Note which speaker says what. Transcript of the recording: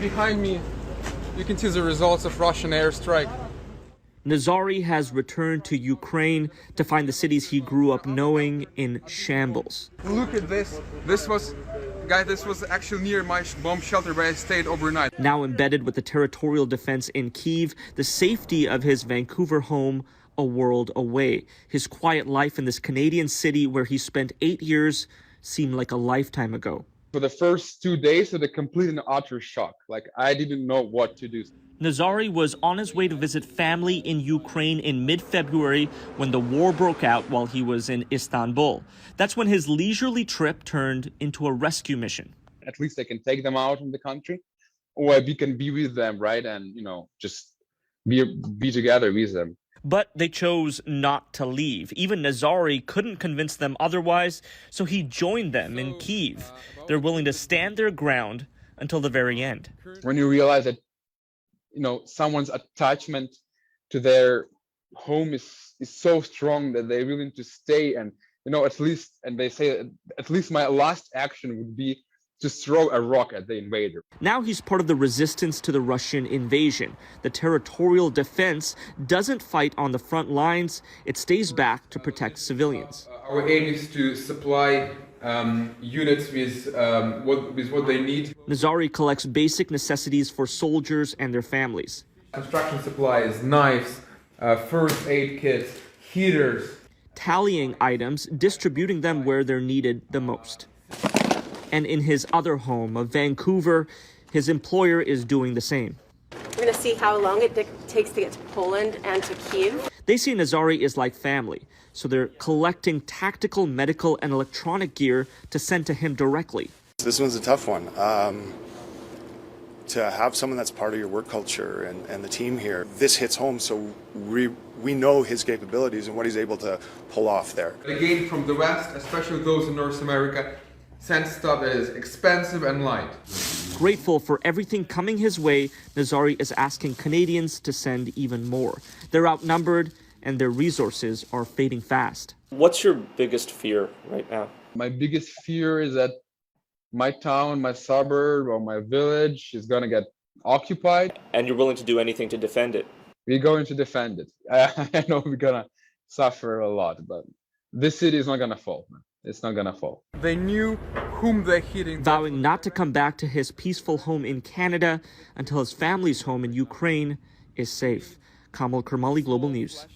Speaker 1: Behind me, you can see the results of Russian airstrike.
Speaker 2: Nazary has returned to Ukraine to find the cities he grew up knowing in shambles.
Speaker 1: Look at this. This was actually near my bomb shelter where I stayed overnight.
Speaker 2: Now embedded with the territorial defense in Kyiv, the safety of his Vancouver home a world away. His quiet life in this Canadian city where he spent 8 years seemed like a lifetime ago.
Speaker 1: For the first 2 days, it was a complete and utter shock. Like, I didn't know what to do.
Speaker 2: Nazary was on his way to visit family in Ukraine in mid-February when the war broke out while he was in Istanbul. That's when his leisurely trip turned into a rescue mission.
Speaker 1: At least I can take them out in the country, or we can be with them, right? And, just be together with them.
Speaker 2: But they chose not to leave. Even Nazary couldn't convince them otherwise, so he joined them in Kyiv. They're willing to stand their ground until the very end.
Speaker 1: When you realize that, someone's attachment to their home is so strong that they're willing to stay, and, and they say at least my last action would be to throw a rock at the invader.
Speaker 2: Now he's part of the resistance to the Russian invasion. The territorial defense doesn't fight on the front lines. It stays back to protect civilians.
Speaker 1: Our aim is to supply units with what they need.
Speaker 2: Nazary collects basic necessities for soldiers and their families.
Speaker 1: Construction supplies, knives, first aid kits, heaters.
Speaker 2: Tallying items, distributing them where they're needed the most. And in his other home of Vancouver, his employer is doing the same.
Speaker 3: We're going to see how long it takes to get to Poland and to Kyiv.
Speaker 2: They see Nazary is like family, so they're collecting tactical, medical, and electronic gear to send to him directly.
Speaker 4: This one's a tough one. To have someone that's part of your work culture and the team here, this hits home, so we know his capabilities and what he's able to pull off there.
Speaker 1: Again, from the West, especially those in North America, send stuff that is expensive and light.
Speaker 2: Grateful for everything coming his way, Nazary is asking Canadians to send even more. They're outnumbered and their resources are fading fast. What's your biggest fear right now?
Speaker 1: My biggest fear is that my town, my suburb, or my village is going to get occupied.
Speaker 2: And you're willing to do anything to defend it?
Speaker 1: We're going to defend it. I know we're going to suffer a lot, but this city is not going to fall. It's not going to fall. They knew whom they're hitting.
Speaker 2: Vowing not to come back to his peaceful home in Canada until his family's home in Ukraine is safe. Kamal Kermali, Global News.